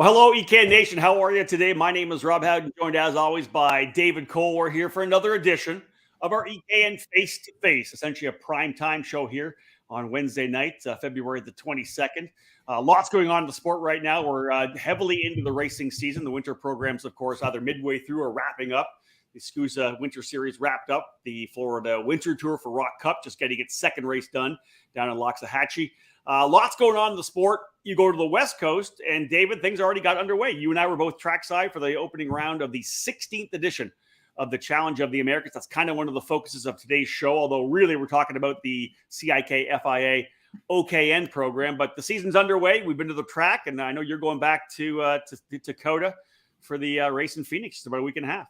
Well, hello, EK Nation. How are you today? My name is Rob Howden, joined as always by David Cole. We're here for another edition of our EKN Face2Face, essentially a prime time show here on Wednesday night, February the 22nd. Lots going on in the sport right now. We're heavily into the racing season. The winter programs, of course, either midway through or wrapping up. The SCUSA Winter Series wrapped up. The Florida Winter Tour for Rock Cup just getting its second race done down in Loxahatchee. Lots going on in the sport. You go to the West Coast, and David, things already got underway. You and I were both trackside for the opening round of the 16th edition of the Challenge of the Americas. That's kind of one of the focuses of today's show, although really we're talking about the CIK FIA OKN program. But the season's underway. We've been to the track, and I know you're going back to Dakota for the race in Phoenix. It's about a week and a half.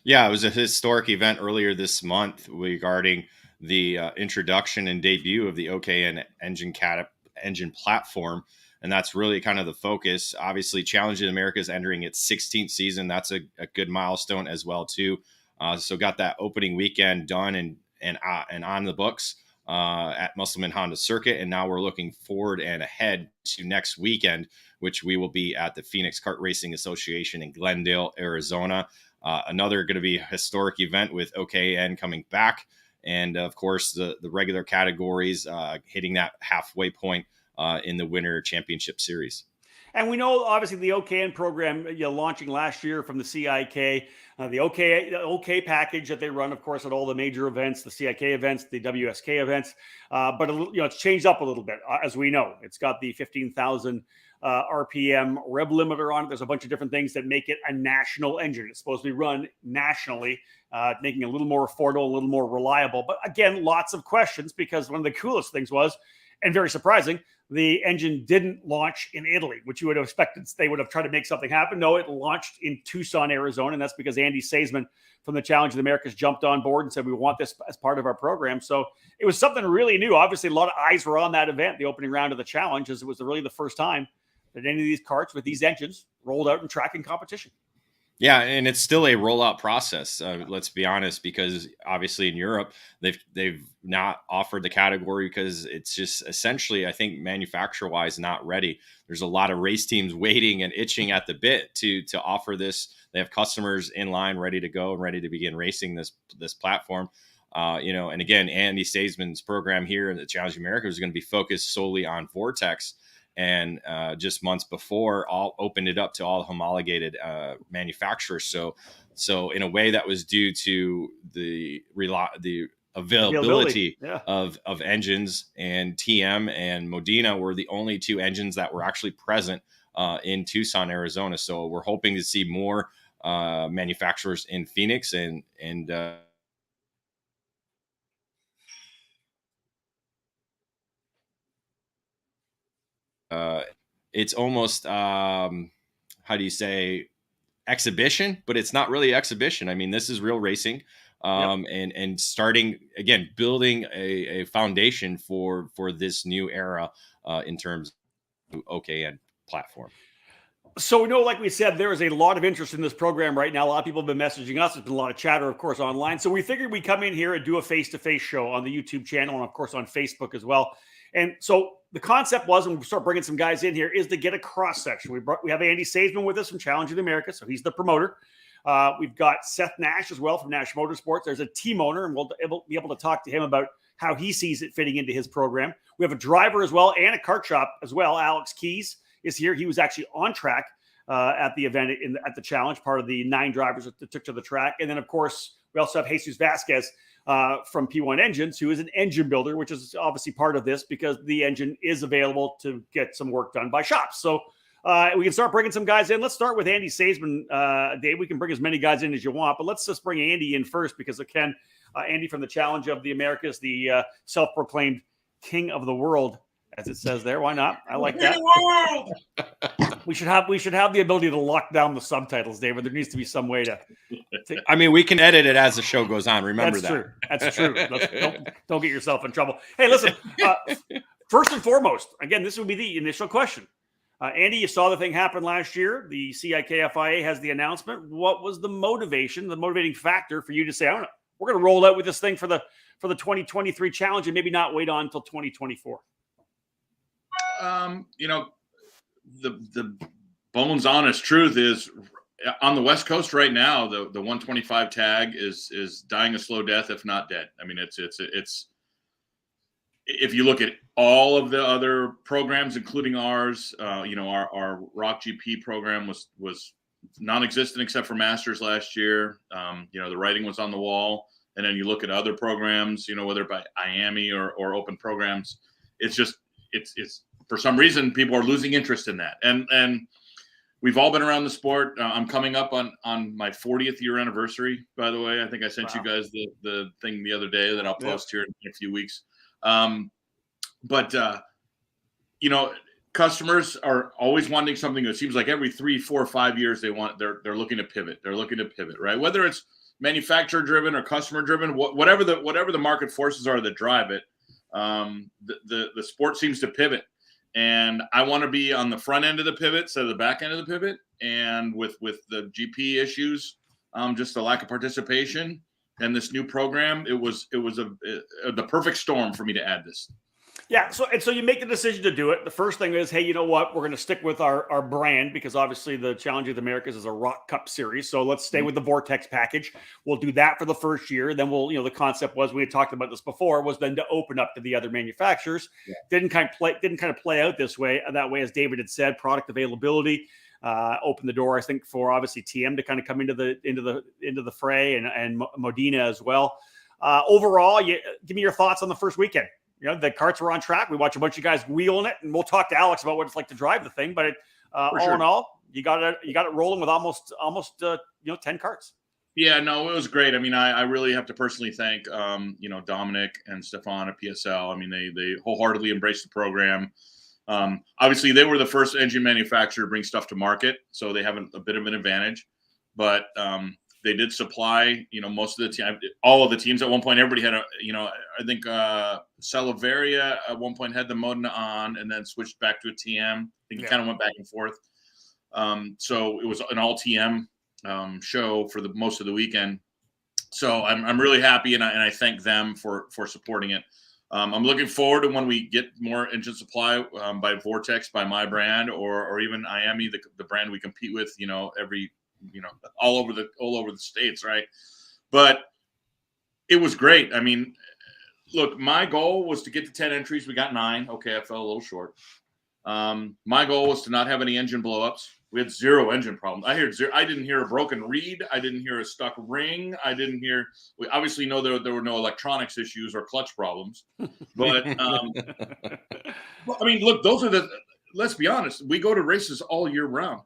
Yeah, it was a historic event earlier this month regarding the introduction and debut of the OKN engine platform. And that's really kind of the focus. Obviously, Challenge of the Americas entering its 16th season. That's a good milestone as well, too. So got that opening weekend done and on the books at Musselman Honda Circuit. And now we're looking forward and ahead to next weekend, which we will be at the Phoenix Kart Racing Association in Glendale, Arizona. Another going to be a historic event with OKN coming back. And, of course, the regular categories hitting that halfway point in the Winter Championship Series. And we know, obviously, the OKN program launching last year from the CIK, the OK package that they run, of course, at all the major events, the CIK events, the WSK events. But it's changed up a little bit, as we know. It's got the 15,000 RPM rev limiter on it. There's a bunch of different things that make it a national engine. It's supposed to be run nationally, making it a little more affordable, a little more reliable. But again, lots of questions, because one of the coolest things was, and very surprising, the engine didn't launch in Italy, which you would have expected. They would have tried to make something happen. No, it launched in Tucson, Arizona, and that's because Andy Seesemann from the Challenge of the Americas jumped on board and said, we want this as part of our program. So it was something really new. Obviously, a lot of eyes were on that event, the opening round of the Challenge, as it was really the first time that any of these karts with these engines rolled out in track and competition. Yeah, and it's still a rollout process. Let's be honest, because obviously in Europe they've not offered the category because it's just essentially, I think, manufacturer-wise not ready. There's a lot of race teams waiting and itching at the bit to offer this. They have customers in line, ready to go and ready to begin racing this platform. And again, Andy Seesemann's program here in the Challenge of America is going to be focused solely on Vortex. And just months before, all opened it up to all homologated manufacturers. So in a way, that was due to the availability of engines, and TM and Modena were the only two engines that were actually present in Tucson, Arizona. So we're hoping to see more manufacturers in Phoenix and it's almost how do you say, exhibition, but it's not really exhibition. I mean, this is real racing, and starting again, building a foundation for this new era in terms of OKN platform. So we know, like we said, there is a lot of interest in this program right now. A lot of people have been messaging us. There's been a lot of chatter, of course, online. So we figured we'd come in here and do a face-to-face show on the YouTube channel and, of course, on Facebook as well. And so the concept was, and we start bringing some guys in here, is to get a cross-section. We have Andy Seesemann with us from Challenge of the Americas, so he's the promoter. We've got Seth Nash as well from Nash Motorsportz. There's a team owner, and we'll be able to talk to him about how he sees it fitting into his program. We have a driver as well and a kart shop as well. Alex Keys is here. He was actually on track at the event at the Challenge, part of the 9 drivers that took to the track. And then, of course, we also have Jesus Vasquez from P1 Engines, who is an engine builder, which is obviously part of this because the engine is available to get some work done by shops. So we can start bringing some guys in. Let's start with Andy Seesemann. Dave, we can bring as many guys in as you want, but let's just bring Andy in first because, again, Andy from the Challenge of the Americas, the self-proclaimed king of the world, as it says there. Why not? I like that. We should have the ability to lock down the subtitles, David. There needs to be some way to I mean, we can edit it as the show goes on. Remember that. That's true. Don't get yourself in trouble. Hey, listen. First and foremost, again, this would be the initial question. Andy, you saw the thing happen last year. The CIK FIA has the announcement. What was the motivating factor for you to say, I don't know, we're going to roll out with this thing for the 2023 Challenge and maybe not wait on until 2024? The Bones honest truth is, on the West Coast right now, the 125 tag is dying a slow death, if not dead. I mean, it's if you look at all of the other programs, including ours, our Rock GP program was non-existent except for Masters last year. The writing was on the wall. And then you look at other programs, whether by IAME or open programs, it's for some reason people are losing interest in that. And we've all been around the sport. I'm coming up on my 40th year anniversary, by the way. I think I sent you guys the thing the other day that I'll post here in a few weeks. Customers are always wanting something. It seems like every 3, 4, 5 years they're looking to pivot. They're looking to pivot, right? Whether it's manufacturer driven or customer driven, whatever the market forces are that drive it, the sport seems to pivot. And I want to be on the front end of the pivot instead of the back end of the pivot. And with the GP issues, just the lack of participation and this new program, it was the perfect storm for me to add this. Yeah. So you make the decision to do it. The first thing is, hey, you know what? We're going to stick with our brand, because obviously the Challenge of the Americas is a Rock Cup series. So let's stay with the Vortex package. We'll do that for the first year. Then the concept was, we had talked about this before, was then to open up to the other manufacturers. Yeah. Didn't kind of play out that way, as David had said. Product availability opened the door, I think, for obviously TM to kind of come into the fray, and Modena as well. Overall, give me your thoughts on the first weekend. The karts were on track. We watch a bunch of guys wheeling it, and we'll talk to Alex about what it's like to drive the thing. But in all, you got it rolling with almost 10 karts. Yeah, no, it was great. I mean, I really have to personally thank Dominic and Stefan at PSL. I mean, they wholeheartedly embraced the program. Obviously, they were the first engine manufacturer to bring stuff to market, so they have a bit of an advantage. But they did supply, most of the team, all of the teams at one point. Everybody had I think Salaveria at one point had the Modena on, and then switched back to a TM. I think it kind of went back and forth. So it was an all TM show for the most of the weekend. So I'm really happy, and I thank them for supporting it. I'm looking forward to when we get more engine supply by Vortex, by my brand, or even IAME, the brand we compete with, every all over the states, right? But it was great. I mean, look, my goal was to get to 10 entries. We got 9. Okay, I fell a little short. My goal was to not have any engine blowups. We had 0 engine problems. I didn't hear a broken reed. I didn't hear a stuck ring. We obviously know there were no electronics issues or clutch problems. But I mean, look, let's be honest. We go to races all year round.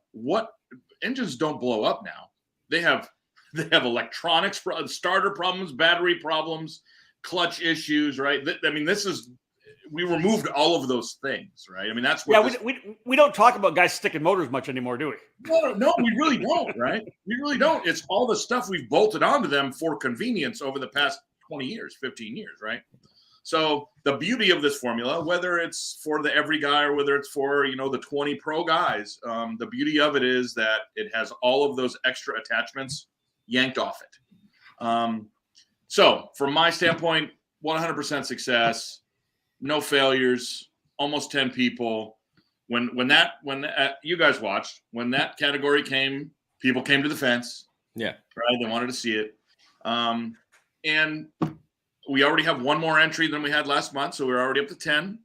Engines don't blow up now. They have electronics, starter problems, battery problems, clutch issues, right? I mean, we removed all of those things, right? I mean, that's what. Yeah, we don't talk about guys sticking motors much anymore, do we? No, we really don't, right? We really don't. It's all the stuff we've bolted onto them for convenience over the past 20 years, 15 years, right? So the beauty of this formula, whether it's for the every guy or whether it's for, the 20 pro guys, the beauty of it is that it has all of those extra attachments yanked off it. So from my standpoint, 100% success, no failures, almost 10 people. When you guys watched, when that category came, people came to the fence. Yeah. Right. They wanted to see it. And we already have one more entry than we had last month, so we're already up to 10.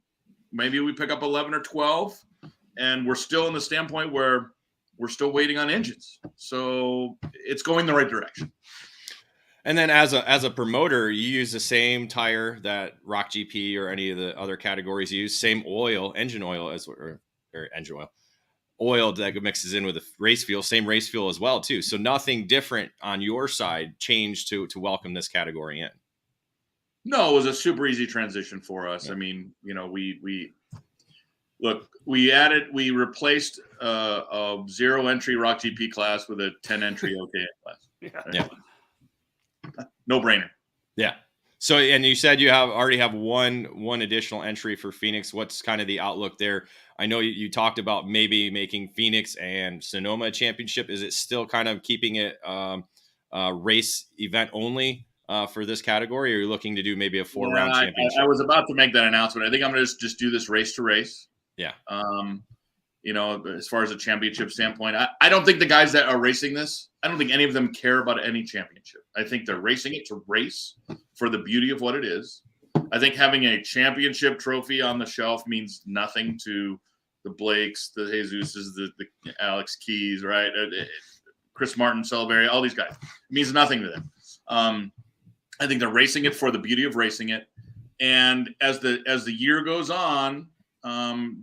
Maybe we pick up 11 or 12, and we're still in the standpoint where we're still waiting on engines. So it's going the right direction. And then as a promoter, you use the same tire that Rock GP or any of the other categories use, same engine oil oil that mixes in with the race fuel, same race fuel as well too. So nothing different on your side changed to welcome this category in. No, it was a super easy transition for us. Yeah. I mean, we replaced a 0 entry Rock GP class with a 10 entry OKN class. Yeah. No brainer. Yeah. So, and you said you already have one additional entry for Phoenix. What's kind of the outlook there? I know you talked about maybe making Phoenix and Sonoma a championship. Is it still kind of keeping it race event only? For this category, or are you looking to do maybe a 4-round championship? I was about to make that announcement. I think I'm going to just do this race to race. Yeah. as far as a championship standpoint. I don't think the guys that are racing this, I don't think any of them care about any championship. I think they're racing it to race for the beauty of what it is. I think having a championship trophy on the shelf means nothing to the Blakes, the Jesuses, the Alex Keys, right? Chris Martin, Silveri, all these guys. It means nothing to them. I think they're racing it for the beauty of racing it. And as the year goes on,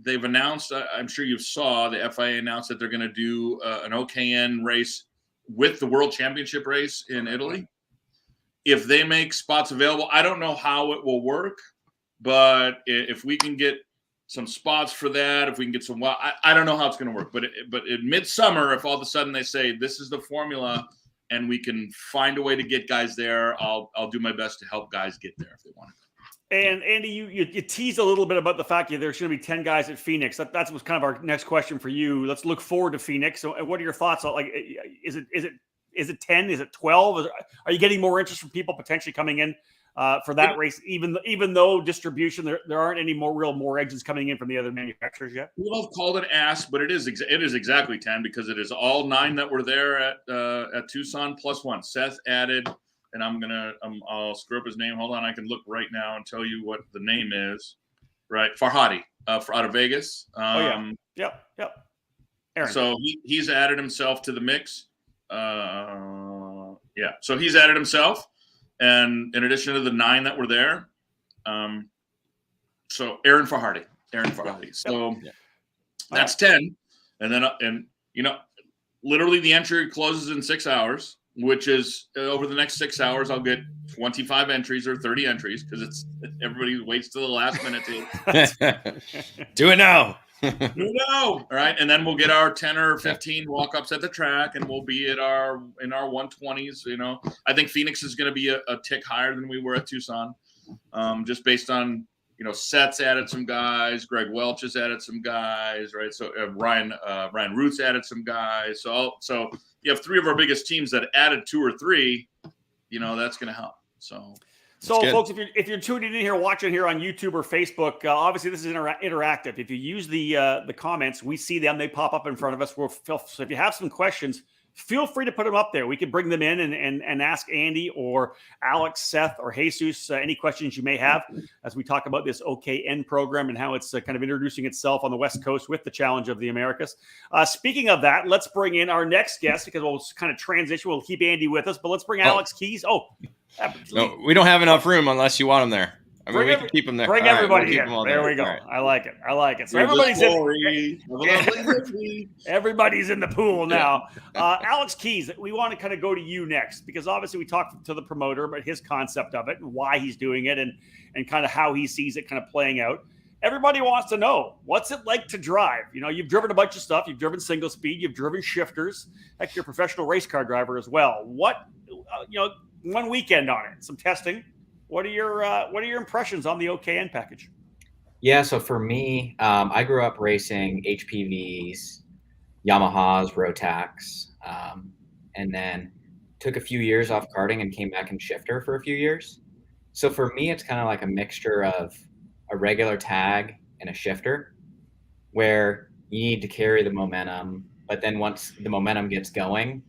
they've announced, I'm sure you saw, the FIA announced that they're going to do an OKN race with the World Championship race in Italy. If they make spots available, I don't know how it will work, but if we can get some spots for that, if we can get some, I don't know how it's going to work, but in midsummer, if all of a sudden they say this is the formula and we can find a way to get guys there, I'll do my best to help guys get there if they want to. And Andy, you teased a little bit about the fact that there's going to be 10 guys at Phoenix. That was kind of our next question for you. Let's look forward to Phoenix. So what are your thoughts on, like, is it 10? Is it 12? Are you getting more interest from people potentially coming in for that race? Even though distribution, there aren't any more engines coming in from the other manufacturers yet. We'll have called it ask, but it is exactly 10 because it is all 9 that were there at Tucson plus 1. Seth added, and I'll screw up his name. Hold on, I can look right now and tell you what the name is. Right, Farhadi out of Vegas. Yep. Aaron. So he's added himself to the mix. So he's added himself, and in addition to the 9 that were there, so Aaron Farhadi. So that's 10, and then literally the entry closes in 6 hours, which is over the next 6 hours I'll get 25 entries or 30 entries because everybody waits till the last minute to do it now. All right, and then we'll get our 10 or 15 walk-ups at the track, and we'll be in our 120s. I think Phoenix is going to be a tick higher than we were at Tucson, just based on Seth's added some guys, Greg Welch has added some guys, right? So Ryan Roots added some guys. So you have 3 of our biggest teams that added 2 or 3. That's going to help. So, folks, if you're tuning in here, watching here on YouTube or Facebook, obviously this is interactive. If you use the comments, we see them; they pop up in front of us. So if you have some questions, feel free to put them up there. We can bring them in and ask Andy or Alex, Seth, or Jesus any questions you may have as we talk about this OKN program and how it's kind of introducing itself on the West Coast with the Challenge of the Americas. Speaking of that, let's bring in our next guest because we'll kind of transition. We'll keep Andy with us, but let's bring Alex Keys. No, we don't have enough room unless you want him there. I mean, we can keep him there. Bring everybody in. There we go. Right. I like it. So everybody's everybody's in the pool now. Alex Keys, we want to kind of go to you next because obviously we talked to the promoter about his concept of it and why he's doing it and kind of how he sees it kind of playing out. Everybody wants to know, what's it like to drive? You've driven a bunch of stuff. You've driven single speed. You've driven shifters. Heck, you're a professional race car driver as well. What, one weekend on it, some testing. What are your impressions on the OKN package? Yeah, so for me, I grew up racing HPVs, Yamahas, Rotax, and then took a few years off karting and came back in shifter for a few years. So for me, it's kind of like a mixture of a regular tag and a shifter where you need to carry the momentum, but then once the momentum gets going,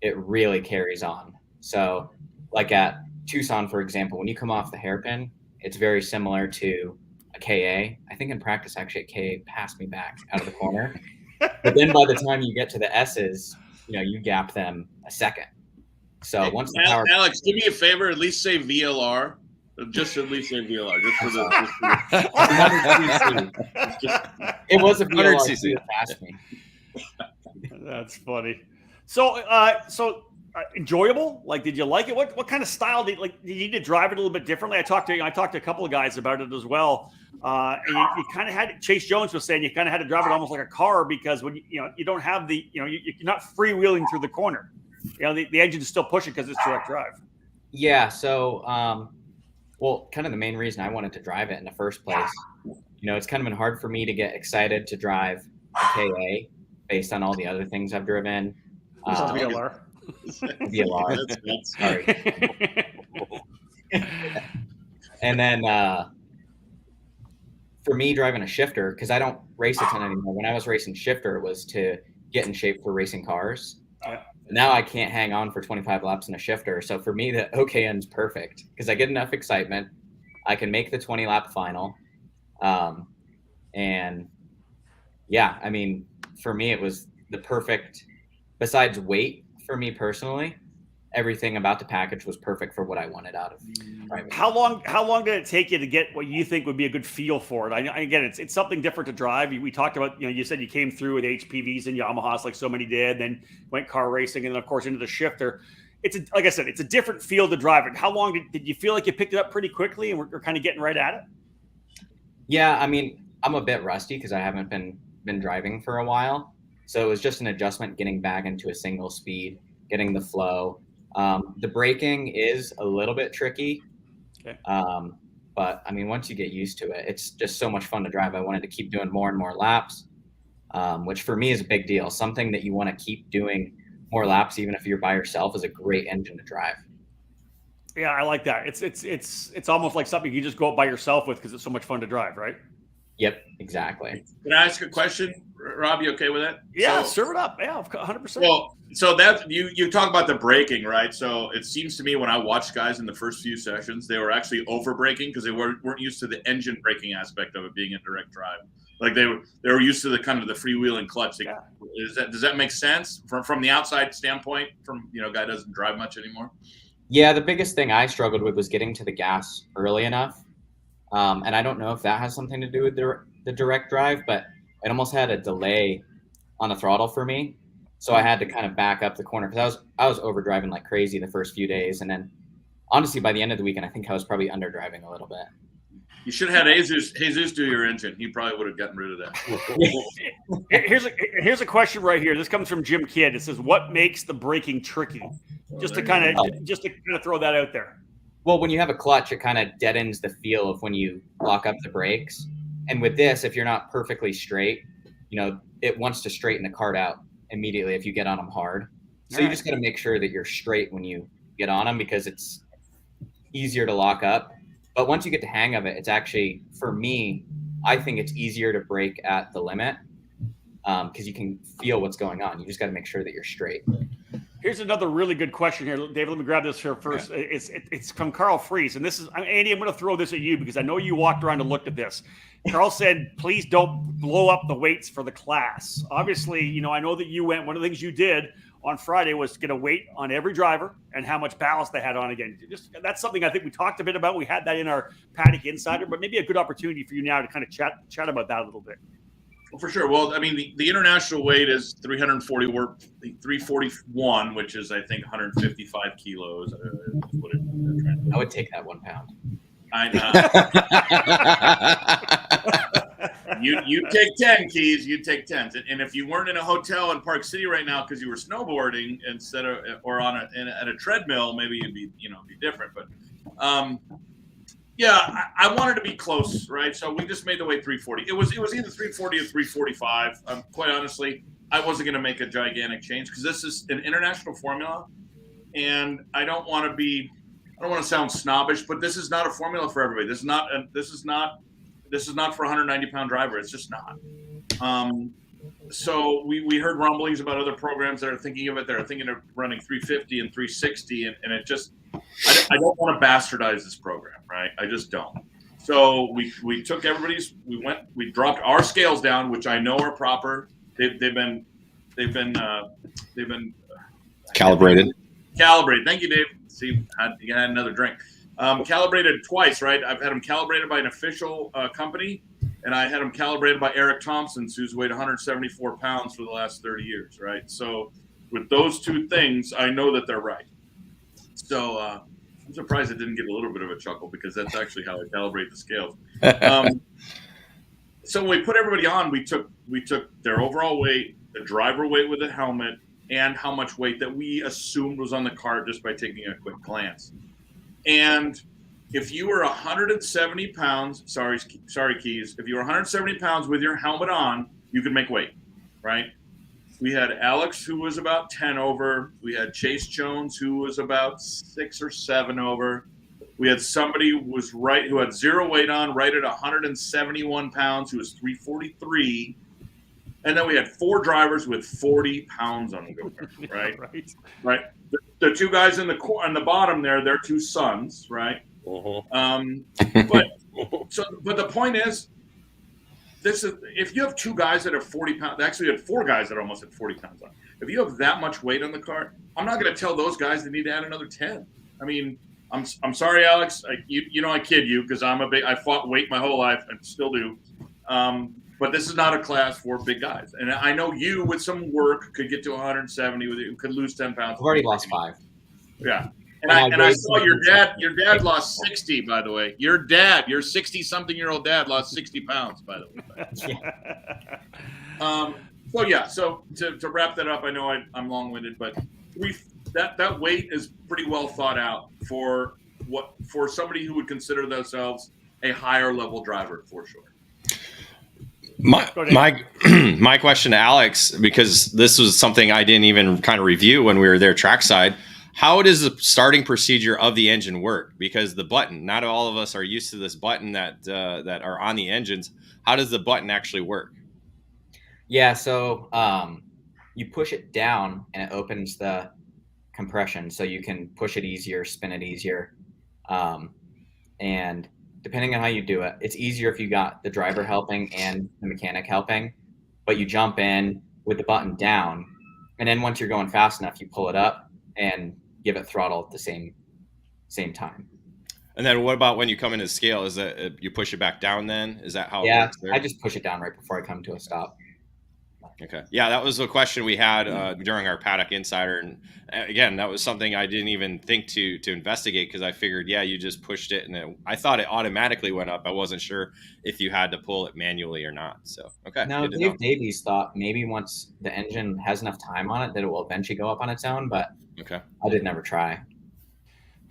it really carries on. So like at Tucson, for example, when you come off the hairpin, it's very similar to a KA. I think in practice, actually, a KA passed me back out of the corner. But then by the time you get to the S's, you gap them a second. So once the power... Alex, do me a favor, at least say VLR. Just at least say VLR. Just for the 100 cc. It was a VLR cc that passed me. That's funny. So, enjoyable? Like, did you like it? What kind of style did you need to drive it a little bit differently? I talked to a couple of guys about it as well. And you kind of had, Chase Jones was saying, you kind of had to drive it almost like a car because when you don't have the, you're not freewheeling through the corner. The engine is still pushing because it's direct drive. Yeah. So, kind of the main reason I wanted to drive it in the first place, it's kind of been hard for me to get excited to drive a KA based on all the other things I've driven. VLR. Sorry. And then for me driving a shifter, because I don't race a ton anymore. When I was racing shifter, it was to get in shape for racing cars. Yeah. Now I can't hang on for 25 laps in a shifter. So for me, the OKN is perfect because I get enough excitement. I can make the 20 lap final. And yeah, I mean, for me, it was the perfect, besides weight for me personally, everything about the package was perfect for what I wanted out of driving. How long did it take you to get what you think would be a good feel for it? Again, it's something different to drive. We talked about, you said you came through with HPVs and Yamahas like so many did, then went car racing, and then of course into the shifter. Like I said, it's a different feel to drive it. How long did you feel like you picked it up pretty quickly and we're kind of getting right at it? Yeah, I mean, I'm a bit rusty because I haven't been driving for a while. So it was just an adjustment getting back into a single speed, getting the flow. The braking is a little bit tricky. Okay. But I mean, once you get used to it, it's just so much fun to drive. I wanted to keep doing more and more laps, which for me is a big deal. Something that you want to keep doing more laps, even if you're by yourself, is a great engine to drive. Yeah, I like that. It's almost like something you just go up by yourself with because it's so much fun to drive, right? Yep, exactly. Can I ask a question, Rob? You okay with that? Yeah, serve it up. Yeah, 100%. Well, so that you talk about the braking, right? So it seems to me when I watched guys in the first few sessions, they were actually over braking because they weren't used to the engine braking aspect of it being a direct drive. Like they were used to the kind of the freewheeling clutch. Yeah. Does that make sense from the outside standpoint? From guy doesn't drive much anymore. Yeah, the biggest thing I struggled with was getting to the gas early enough. And I don't know if that has something to do with the direct drive, but it almost had a delay on the throttle for me. So I had to kind of back up the corner because I was overdriving like crazy the first few days. And then honestly, by the end of the weekend, I think I was probably underdriving a little bit. You should have had Jesus do your engine. He probably would have gotten rid of that. Here's a question right here. This comes from Jim Kidd. It says, "What makes the braking tricky?" Just to kind of throw that out there. Well, when you have a clutch, it kind of deadens the feel of when you lock up the brakes. And with this, if you're not perfectly straight, it wants to straighten the kart out immediately if you get on them hard. So you just got to make sure that you're straight when you get on them because it's easier to lock up. But once you get the hang of it, it's actually, for me, I think it's easier to brake at the limit because you can feel what's going on. You just got to make sure that you're straight. Here's another really good question here, David. Let me grab this here first. Okay. It's from Carl Fries, and this is Andy. I'm going to throw this at you because I know you walked around and looked at this. Carl said, "Please don't blow up the weights for the class." Obviously, I know that you went. One of the things you did on Friday was to get a weight on every driver and how much ballast they had on. Again, that's something I think we talked a bit about. We had that in our Paddock Insider, but maybe a good opportunity for you now to kind of chat about that a little bit. Well, for sure. Well, I mean, the international weight is 341, which is, I think, 155 kilos. I would take that 1 pound. I know. You take 10, Keys. You take 10. And if you weren't in a hotel in Park City right now because you were snowboarding instead of or at a treadmill, maybe it'd be be different. But yeah, I wanted to be close, right? So we just made the weight 340. It was either 340 or 345. Quite honestly, I wasn't going to make a gigantic change because this is an international formula, and I don't want to sound snobbish, but this is not a formula for everybody. This is not for a 190-pound driver. It's just not. So we heard rumblings about other programs that are thinking of it. They're thinking of running 350 and 360, and it just I don't want to bastardize this program, right? I just don't. So we took we dropped our scales down, which I know are proper. They've been calibrated. Calibrated. Thank you, Dave. See, you had another drink. Calibrated twice, right? I've had them calibrated by an official company, and I had them calibrated by Eric Thompson, who's weighed 174 pounds for the last 30 years, right? So with those two things, I know that they're right. So I'm surprised it didn't get a little bit of a chuckle because that's actually how I calibrate the scales. So when we put everybody on, we took their overall weight, the driver weight with the helmet, and how much weight that we assumed was on the kart just by taking a quick glance. And if you were 170 pounds, sorry, Keys, if you were 170 pounds with your helmet on, you could make weight, right? We had Alex, who was about 10 over. We had Chase Jones, who was about 6 or 7 over. We had somebody who had zero weight on, right at 171 pounds, who was 343. And then we had 4 drivers with 40 pounds on them, right? Right. The 2 guys on the bottom there, they're 2 sons, right? But the point is, if you have 2 guys that are 40 pounds, actually we had 4 guys that almost had 40 pounds on. If you have that much weight on the car, I'm not going to tell those guys they need to add another 10. I mean, I'm sorry, Alex. I kid you because I fought weight my whole life and still do. But this is not a class for big guys. And I know you, with some work, could get to 170. Could lose 10 pounds. I've already lost 5. Yeah. And I saw your dad lost 60, by the way. Your 60-something-year-old dad lost 60 pounds, by the way. So to wrap that up, I know I'm long-winded, but that weight is pretty well thought out for somebody who would consider themselves a higher level driver, for sure. My question to Alex, because this was something I didn't even kind of review when we were there trackside. How does the starting procedure of the engine work? Because the button, not all of us are used to this button that are on the engines. How does the button actually work? Yeah, so you push it down and it opens the compression, so you can push it easier, spin it easier, and depending on how you do it, it's easier if you got the driver helping and the mechanic helping, but you jump in with the button down, and then once you're going fast enough, you pull it up and give it throttle at the same time. And then what about when you come into scale? Is that you push it back down then? Is that how it works there? I just push it down right before I come to a stop. Okay. Yeah, that was a question we had during our Paddock Insider. And again, that was something I didn't even think to investigate because I figured, you just pushed it and I thought it automatically went up. I wasn't sure if you had to pull it manually or not. So, okay. No, Dave Davies thought maybe once the engine has enough time on it that it will eventually go up on its own, but I did never try.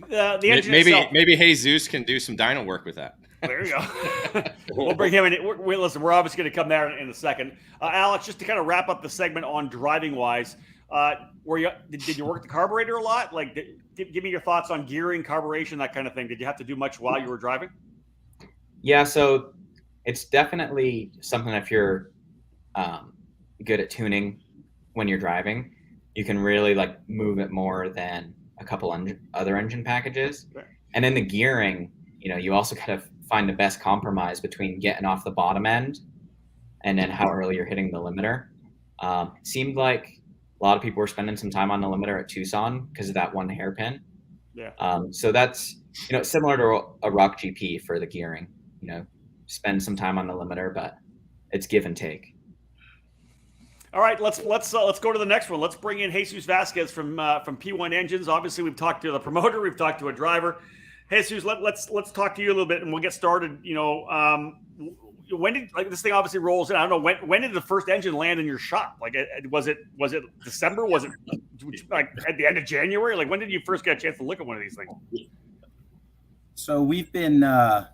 The engine maybe Jesus can do some dyno work with that. There you go. We'll bring him in. Listen, we're obviously going to come there in a second. Alex, just to kind of wrap up the segment on driving wise, did you work the carburetor a lot? Like, give me your thoughts on gearing, carburation, that kind of thing. Did you have to do much while you were driving? Yeah, so it's definitely something if you're good at tuning when you're driving, you can really move it more than a couple other engine packages. Okay. And then the gearing, you also kind of find the best compromise between getting off the bottom end and then how early you're hitting the limiter. Seemed like a lot of people were spending some time on the limiter at Tucson because of that one hairpin. Yeah. So that's, similar to a Rock GP for the gearing, spend some time on the limiter, but it's give and take. All right, let's go to the next one. Let's bring in Jesus Vasquez from P1 Engines. Obviously, we've talked to the promoter, we've talked to a driver. Jesus, let's talk to you a little bit, and we'll get started. When did this thing obviously rolls in? I don't know when did the first engine land in your shop? Was it December? Was it at the end of January? When did you first get a chance to look at one of these things? So we've been. I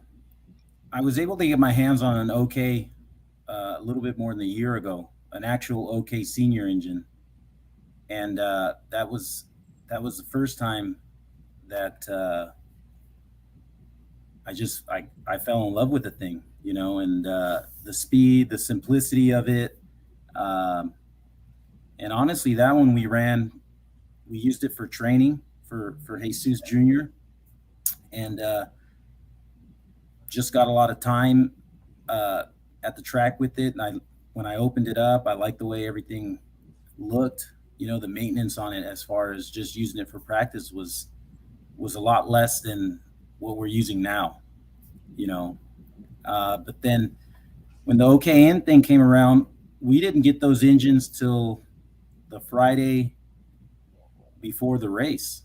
was able to get my hands on an OK a little bit more than a year ago, an actual OK senior engine, and that was the first time that. I fell in love with the thing, and the speed, the simplicity of it. And honestly, that one we used it for training for Jesus Jr. and just got a lot of time at the track with it. And when I opened it up, I liked the way everything looked. The maintenance on it as far as just using it for practice was a lot less than what we're using now, but then when the OKN thing came around, we didn't get those engines till the Friday before the race.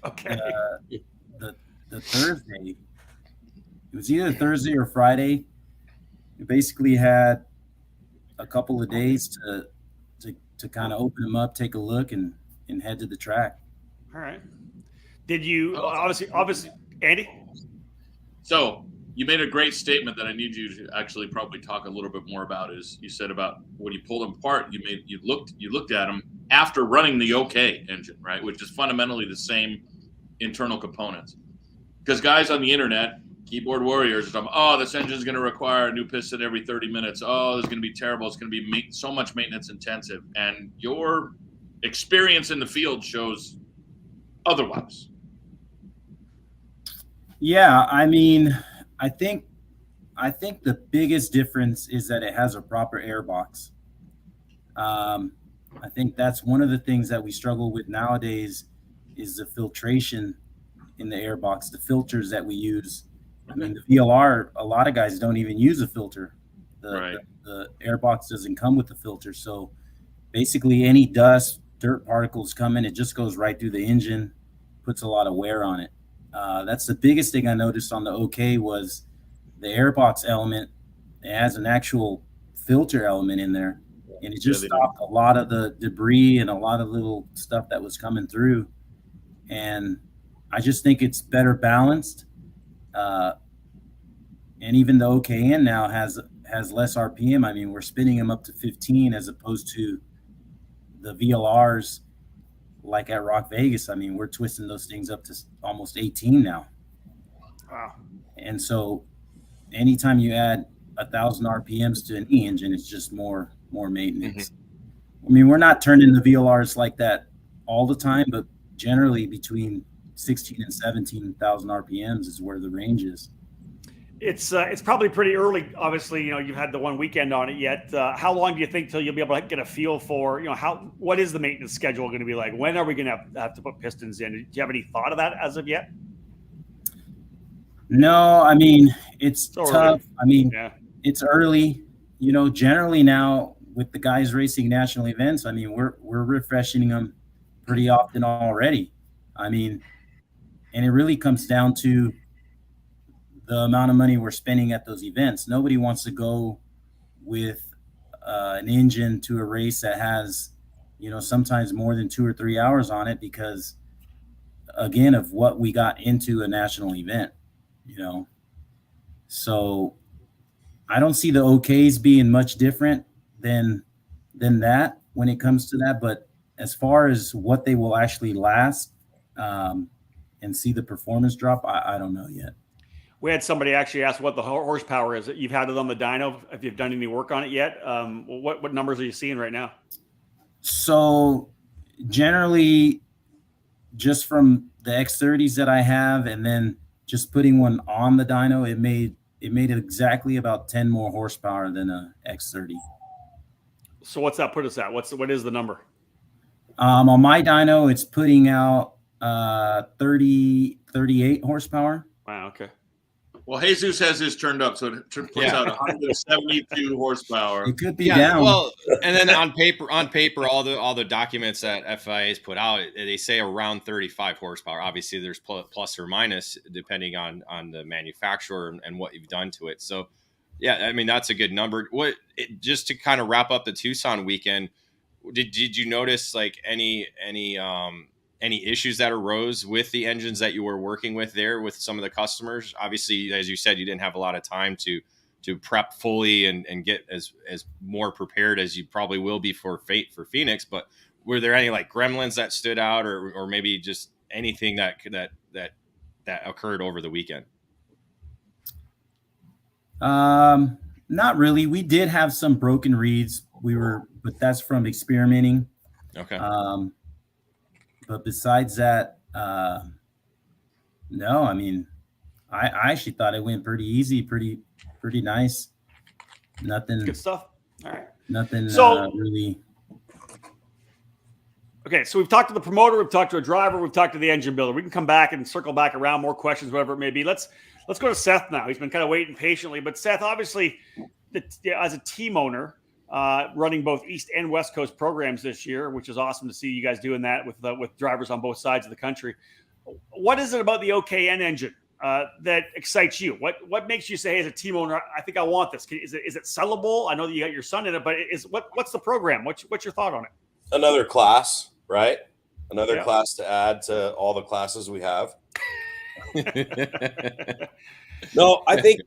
Okay. The Thursday, it was either Thursday or Friday. We basically had a couple of days to kind of open them up, take a look, and head to the track. All right. Did you obviously, Andy? So you made a great statement that I need you to actually probably talk a little bit more about. Is you said about when you pulled them apart, you looked at them after running the OK engine, right, which is fundamentally the same internal components. because guys on the internet, keyboard warriors, are talking, oh, this engine is going to require a new piston every 30 minutes. Oh, this is going to be terrible. It's going to be so much maintenance intensive. And your experience in the field shows otherwise. Yeah, I mean, I think the biggest difference is that it has a proper air box. I think that's one of the things that we struggle with nowadays is the filtration in the air box, the filters that we use. I mean, the VLR, a lot of guys don't even use a filter. The air box doesn't come with the filter. So basically any dust, dirt particles come in, it just goes right through the engine, puts a lot of wear on it. That's the biggest thing I noticed on the OK was the airbox element. It has an actual filter element in there, and it just stopped a lot of the debris and a lot of little stuff that was coming through. And I just think it's better balanced. And even the OKN now has less RPM. I mean, we're spinning them up to 15 as opposed to the VLRs like at Rock Vegas. I mean, we're twisting those things up to almost 18 now. Wow. And so anytime you add 1,000 RPMs to an E-engine, it's just more maintenance. Mm-hmm. I mean, we're not turning the VLRs like that all the time, but generally between 16 and 17,000 RPMs is where the range is. It's probably pretty early. Obviously, you've had the one weekend on it yet. How long do you think till you'll be able to get a feel for, what is the maintenance schedule going to be like? When are we going to have to put pistons in? Do you have any thought of that as of yet? No, I mean, it's tough. Early. I mean, It's early. Generally now with the guys racing national events, I mean, we're refreshing them pretty often already. I mean, and it really comes down to the amount of money we're spending at those events. Nobody wants to go with an engine to a race that has, sometimes more than 2 or 3 hours on it because, again, of what we got into a national event, So I don't see the OKs being much different than that when it comes to that. But as far as what they will actually last and see the performance drop, I don't know yet. We had somebody actually ask what the horsepower is. You've had it on the dyno. If you've done any work on it yet, what numbers are you seeing right now? So generally, just from the X30s that I have, and then just putting one on the dyno, it made exactly about 10 more horsepower than a X30. So what's that put us at? What is the number? On my dyno, it's putting out 38 horsepower. Wow. Okay. Well, Jesus has his turned up, so it puts out 172 horsepower. It could be down. Well, and then on paper, all the documents that FIA's put out, they say around 35 horsepower. Obviously, there's plus or minus depending on the manufacturer and what you've done to it. So, yeah, I mean that's a good number. Just to kind of wrap up the Tucson weekend, did you notice like any issues that arose with the engines that you were working with there with some of the customers? Obviously, as you said, you didn't have a lot of time to prep fully and get as more prepared as you probably will be for Phoenix. But were there any like gremlins that stood out or maybe just anything that occurred over the weekend? Not really. We did have some broken reeds. But that's from experimenting. Okay. But besides that, no, I mean, I actually thought it went pretty easy, pretty nice. Nothing. Good stuff. All right. Nothing really. Okay, so we've talked to the promoter, we've talked to a driver, we've talked to the engine builder. We can come back and circle back around, more questions, whatever it may be. Let's go to Seth now. He's been kind of waiting patiently, but Seth, obviously, as a team owner, running both East and West Coast programs this year, which is awesome to see you guys doing that with drivers on both sides of the country. What is it about the OKN engine that excites you? What makes you say, hey, as a team owner, I think I want this? Is it sellable? I know that you got your son in it, but what's the program? What's your thought on it? Another class, right? Another class to add to all the classes we have. No, I think,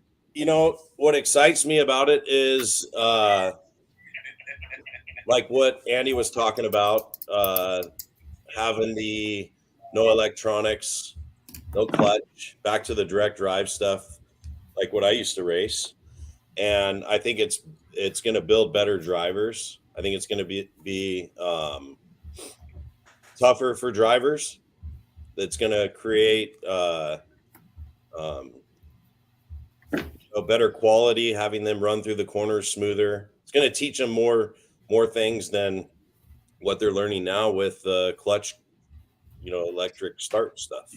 what excites me about it is like what Andy was talking about, having the no electronics, no clutch, back to the direct drive stuff, like what I used to race. And I think it's going to build better drivers. I think it's going to be tougher for drivers. That's going to create better quality, having them run through the corners smoother. It's going to teach them more things than what they're learning now with the clutch, electric start stuff.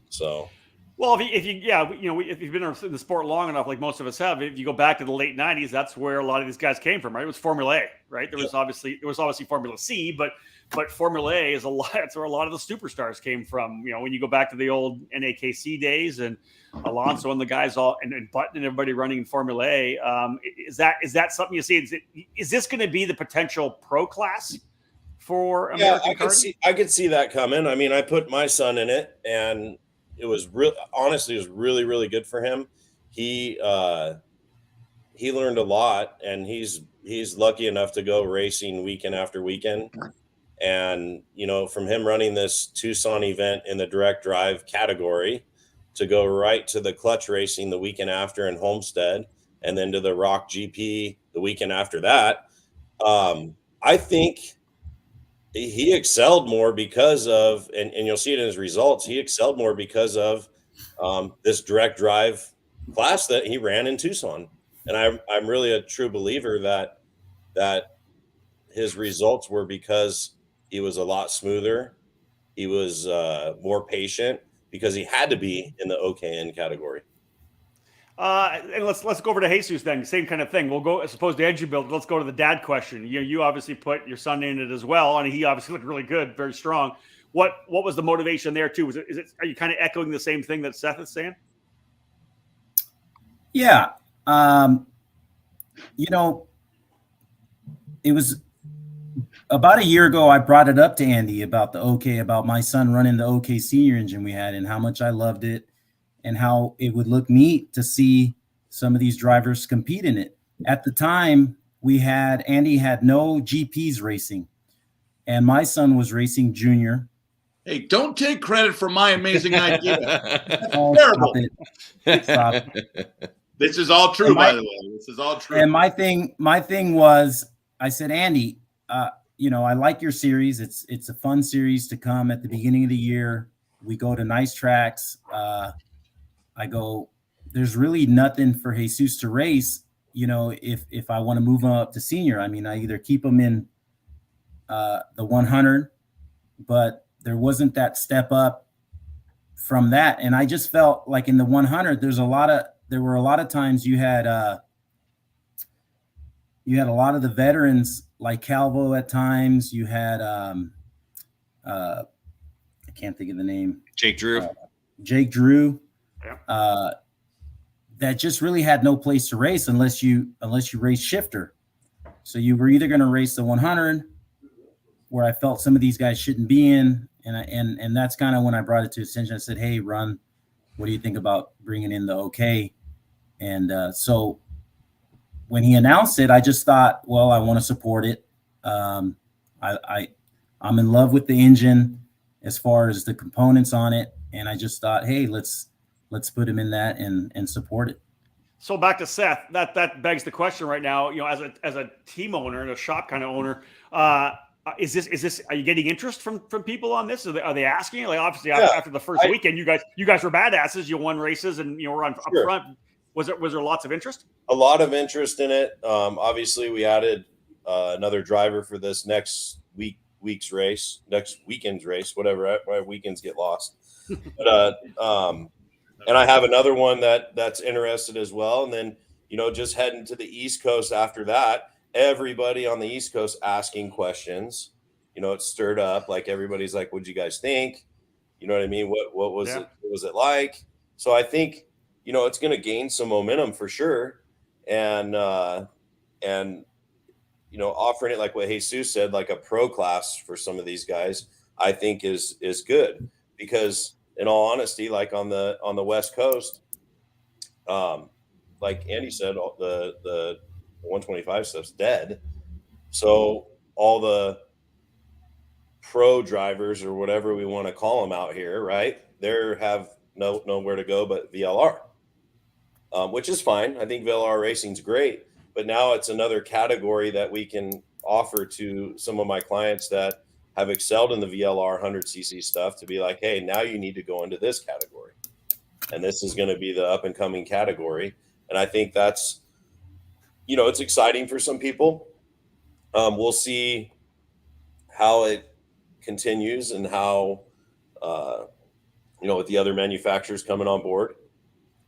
So, well, if you've been in the sport long enough, like most of us have, if you go back to the late '90s, that's where a lot of these guys came from, right? It was Formula A, right? There was obviously Formula C, but Formula A is that's where a lot of the superstars came from. When you go back to the old NAKC days and Alonso and the guys and Button and everybody running in Formula A, is that something you see? Is this going to be the potential pro class for American karting? I could see that coming. I mean, I put my son in it, and it was really, really good for him. He learned a lot, and he's lucky enough to go racing weekend after weekend. And, from him running this Tucson event in the direct drive category to go right to the clutch racing the weekend after in Homestead, and then to the Rock GP the weekend after that. I think he excelled more because of, and you'll see it in his results, he excelled more because of this direct drive class that he ran in Tucson. And I'm really a true believer that his results were because he was a lot smoother. He was more patient because he had to be in the OKN category. And let's go over to Jesus then. Same kind of thing. We'll go as opposed to engine build. Let's go to the dad question. You obviously put your son in it as well, and he obviously looked really good, very strong. What was the motivation there too? Are you kind of echoing the same thing that Seth is saying? Yeah. It was about a year ago, I brought it up to Andy about about my son running the OK senior engine we had and how much I loved it and how it would look neat to see some of these drivers compete in it. At the time, Andy had no GPs racing, and my son was racing junior. Hey, don't take credit for my amazing idea. Oh, terrible. Stop it. This is all true, by the way. This is all true. And my thing was, I said, Andy, I like your series. It's a fun series to come at the beginning of the year. We go to nice tracks. I go, there's really nothing for Jesus to race. If I want to move him up to senior, I mean, I either keep him in the 100, but there wasn't that step up from that. And I just felt like in the 100, there were a lot of times you had a lot of the veterans like Calvo at times. You had I can't think of the name. Jake Drew. Yeah. That just really had no place to race unless you race shifter. So you were either going to race the 100, where I felt some of these guys shouldn't be in, and that's kind of when I brought it to attention. I said, "Hey, Ron, what do you think about bringing in the OK?" And so when he announced it, I just thought, well, I want to support it. I'm in love with the engine as far as the components on it, and I just thought, hey, let's put him in that and support it. So back to Seth, that begs the question right now. As a team owner and a shop kind of owner, is this? Are you getting interest from people on this? Are they asking you? Like obviously after the first weekend, you guys were badasses. You won races and you were up front. Was there lots of interest? A lot of interest in it. Obviously, we added another driver for this next weekend's race, whatever. My weekends get lost. But and I have another one that's interested as well. And then just heading to the East Coast after that, everybody on the East Coast asking questions. It stirred up. Like everybody's like, "What'd you guys think?" You know what I mean? What was it? What was it like? So I think it's going to gain some momentum for sure, and offering it like what Jesus said, like a pro class for some of these guys, I think is good because, in all honesty, like on the West Coast, like Andy said, the 125 stuff's dead. So all the pro drivers or whatever we want to call them out here, right? they have nowhere to go but VLR, which is fine. I think VLR racing's great, but now it's another category that we can offer to some of my clients that have excelled in the VLR 100cc stuff to be like, hey, now you need to go into this category. And this is going to be the up and coming category. And I think that's, it's exciting for some people. We'll see how it continues and how, with the other manufacturers coming on board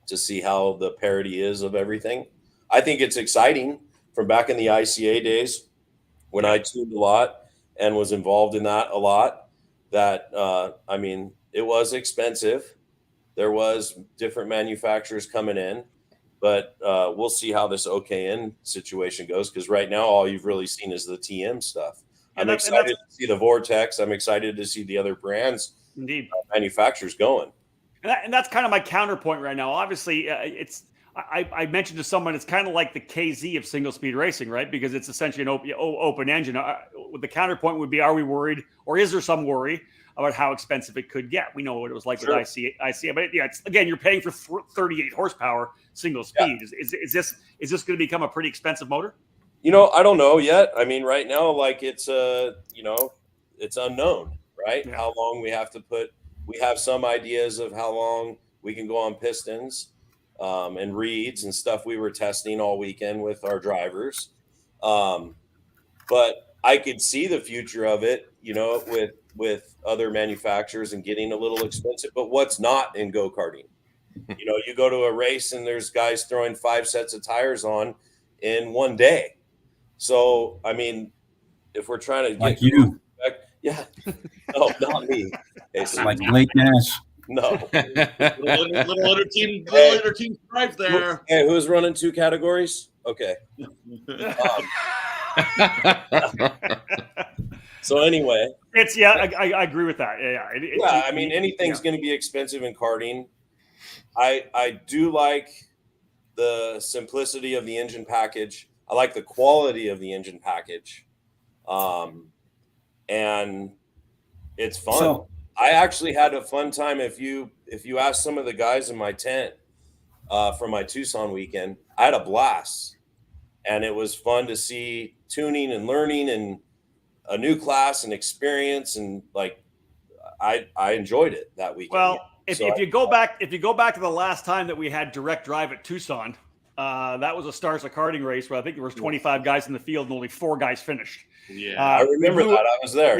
to see how the parity is of everything. I think it's exciting from back in the ICA days when I tuned a lot and was involved in that a lot, that, it was expensive. There was different manufacturers coming in, but we'll see how this OKN situation goes. Because right now, all you've really seen is the TM stuff. I'm excited to see the Vortex. I'm excited to see the other brands, indeed, manufacturers going. And that's kind of my counterpoint right now. Obviously, I mentioned to someone, it's kind of like the KZ of single speed racing, right? Because it's essentially an open engine. The counterpoint would be, are we worried, or is there some worry about how expensive it could get? We know what it was like with ICA, but yeah, again, you're paying for 38 horsepower single speed. Yeah. Is this going to become a pretty expensive motor? I don't know yet. I mean, right now, like it's it's unknown, right? Yeah. How long we have to put. We have some ideas of how long we can go on pistons and reeds and stuff we were testing all weekend with our drivers. But I could see the future of it, with other manufacturers and getting a little expensive. But what's not in go-karting? You go to a race and there's guys throwing 5 sets of tires on in one day. So, I mean, if we're trying to get like you. Yeah. No, not me. Hey, like Blake Nash. No. little other team strife there. Hey, who's running 2 categories? Okay. So anyway, it's I agree with that. Yeah. I mean, anything's going to be expensive in karting. I do like the simplicity of the engine package. I like the quality of the engine package. And it's fun. So, I actually had a fun time. If you ask some of the guys in my tent for my Tucson weekend, I had a blast, and it was fun to see tuning and learning and a new class and experience, and like I enjoyed it that weekend. Well, if you go back to the last time that we had direct drive at Tucson, that was a Stars of Karting race where I think there was 25 guys in the field and only 4 guys finished. Yeah, I remember that. I was there.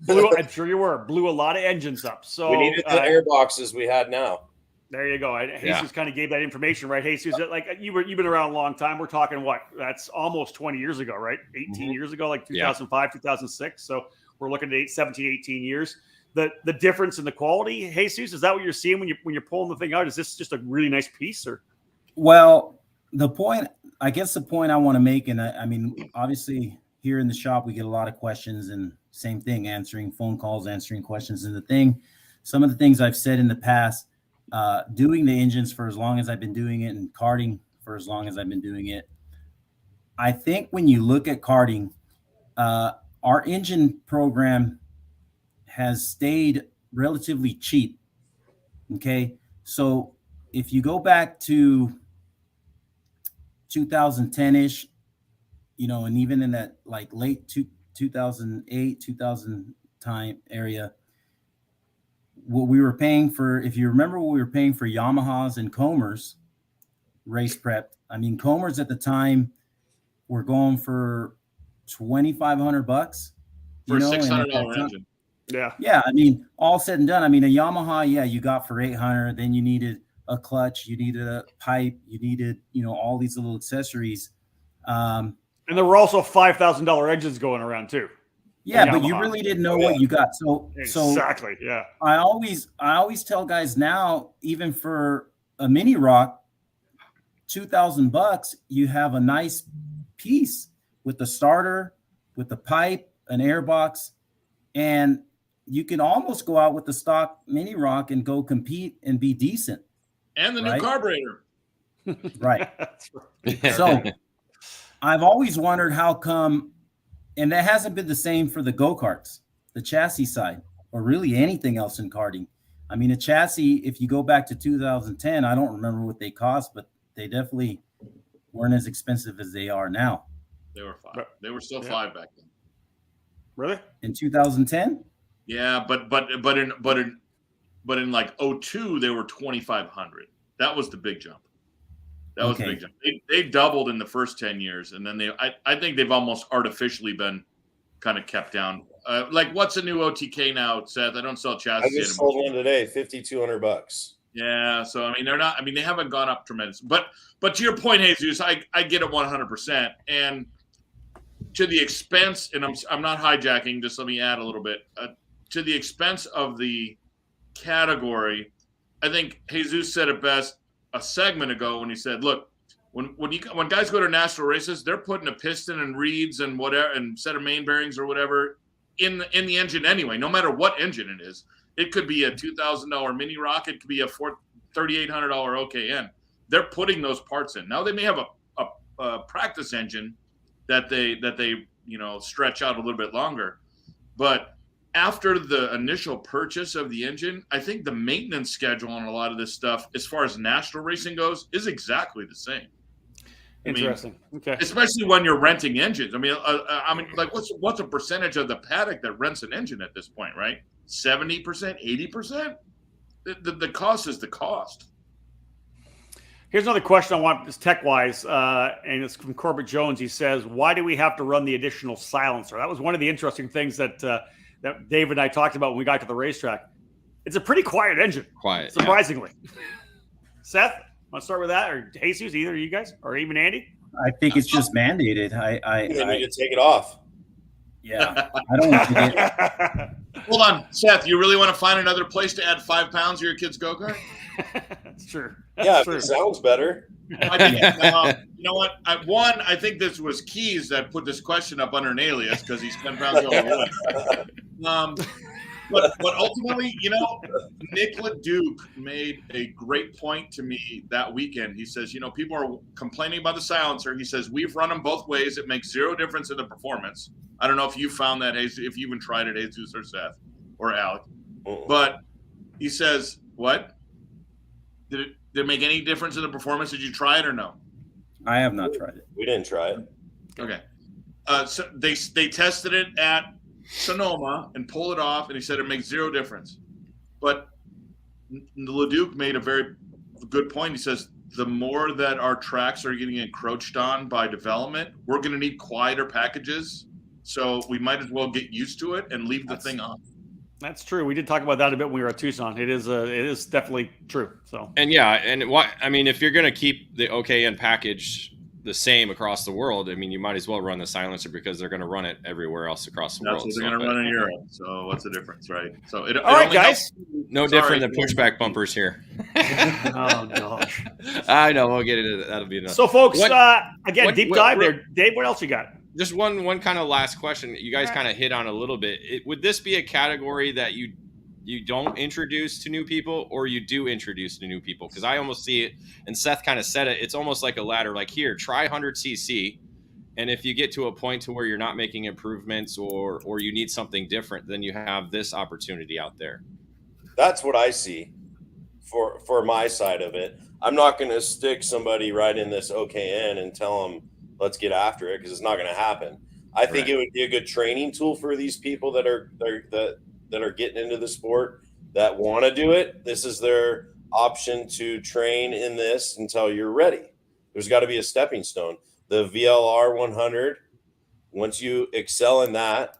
I'm sure you were. Blew a lot of engines up. So we needed the air boxes we had now. There you go. Jesus kind of gave that information, right? Jesus, like you've been around a long time. We're talking that's almost 20 years ago, right? 18 years ago, like 2005, 2006. So we're looking at 17, 18 years. The difference in the quality, Jesus, is that what you're seeing when you're pulling the thing out? Is this just a really nice piece, or? Well, the point I want to make, and I mean, obviously here in the shop, we get a lot of questions, and same thing, answering phone calls, answering questions. And some of the things I've said in the past, doing the engines for as long as I've been doing it and karting for as long as I've been doing it, I think when you look at karting, our engine program has stayed relatively cheap. Okay. So if you go back to 2010-ish, and even in that like late 2008, 2000 time area, what we were paying for, if you remember what we were paying for Yamahas and Comers race prep. I mean, Comers at the time were going for $2,500 for a $600 engine. Yeah. I mean, all said and done. I mean, a Yamaha, you got for $800. Then you needed a clutch, you needed a pipe, you needed, all these little accessories. And there were also $5,000 engines going around too. Yeah, but you really didn't know what you got. Exactly. Yeah. I always tell guys now, even for a mini rock, $2,000, you have a nice piece with the starter, with the pipe, an airbox, and you can almost go out with the stock mini rock and go compete and be decent. And the new carburetor. Right. So I've always wondered how come, and that hasn't been the same for the go-karts, the chassis side, or really anything else in karting. I mean, a chassis, if you go back to 2010, I don't remember what they cost, but they definitely weren't as expensive as they are now. They were 5. They were still 5 back then. Really? In 2010? Yeah, but in like 02, they were 2,500. That was the big jump. That was the big jump. They doubled in the first 10 years, and then I think they've almost artificially been kind of kept down. Like, what's a new OTK now, Seth? I don't sell chassis. I just sold one today, $5,200. Yeah, so I mean, they're not. I mean, they haven't gone up tremendous. But to your point, Jesus, I get it 100%. And to the expense, and I'm not hijacking. Just let me add a little bit to the expense of the category. I think Jesus said it best a segment ago when he said, "Look, when guys go to national races, they're putting a piston and reeds and whatever and set of main bearings or whatever in the engine anyway. No matter what engine it is, it could be a $2,000 mini rocket, it could be a $3,800 OKN. They're putting those parts in. Now they may have a practice engine that they stretch out a little bit longer, but after the initial purchase of the engine, I think the maintenance schedule on a lot of this stuff, as far as national racing goes, is exactly the same. Interesting. Okay. Especially when you're renting engines. I mean, like what's a percentage of the paddock that rents an engine at this point, right? 70%, 80%? The cost is the cost. Here's another question I want, this tech-wise, and it's from Corbett Jones. He says, why do we have to run the additional silencer? That was one of the interesting things that Dave and I talked about when we got to the racetrack. It's a pretty quiet engine. Quiet, surprisingly. Yeah. Seth, want to start with that, or Jesus, either of you guys, or even Andy? I think it's just mandated. I need to take it off. Yeah, I don't want to get. Hold on, Seth. You really want to find another place to add 5 pounds to your kid's go-kart? That's true. Yeah, true. It sounds better. I think, you know what? I think this was Keys that put this question up under an alias because he's 10 pounds overweight. But ultimately, Nick LeDuc made a great point to me that weekend. He says, people are complaining about the silencer. He says, we've run them both ways. It makes zero difference in the performance. I don't know if you found that, if you even tried it, Jesus or Seth or Alec. But he says, what? Did it make any difference in the performance? Did you try it or no? I have not tried it. We didn't try it. Okay. So they tested it at Sonoma and pulled it off, and he said it makes zero difference. But LeDuc made a very good point. He says the more that our tracks are getting encroached on by development, we're going to need quieter packages. So we might as well get used to it and leave the thing on. That's true. We did talk about that a bit when we were at Tucson. It is definitely true. So if you're going to keep the OKN package the same across the world, you might as well run the silencer because they're going to run it everywhere else across the world. That's what they're going to run in Europe. So what's the difference, right? So all right, guys. No different than pushback bumpers here. Oh gosh. I know. We'll get into that. That'll be enough. So, folks, deep dive there. Dave, what else you got? Just one kind of last question. You guys kind of hit on a little bit. Would this be a category that you don't introduce to new people, or you do introduce to new people? Because I almost see it, and Seth kind of said it, it's almost like a ladder. Like, here, try 100cc, and if you get to a point to where you're not making improvements or you need something different, then you have this opportunity out there. That's what I see for my side of it. I'm not going to stick somebody right in this OKN and tell them, let's get after it, because it's not going to happen. I think it would be a good training tool for these people that are getting into the sport, that want to do it. This is their option to train in this until you're ready. There's got to be a stepping stone. The VLR 100, once you excel in that,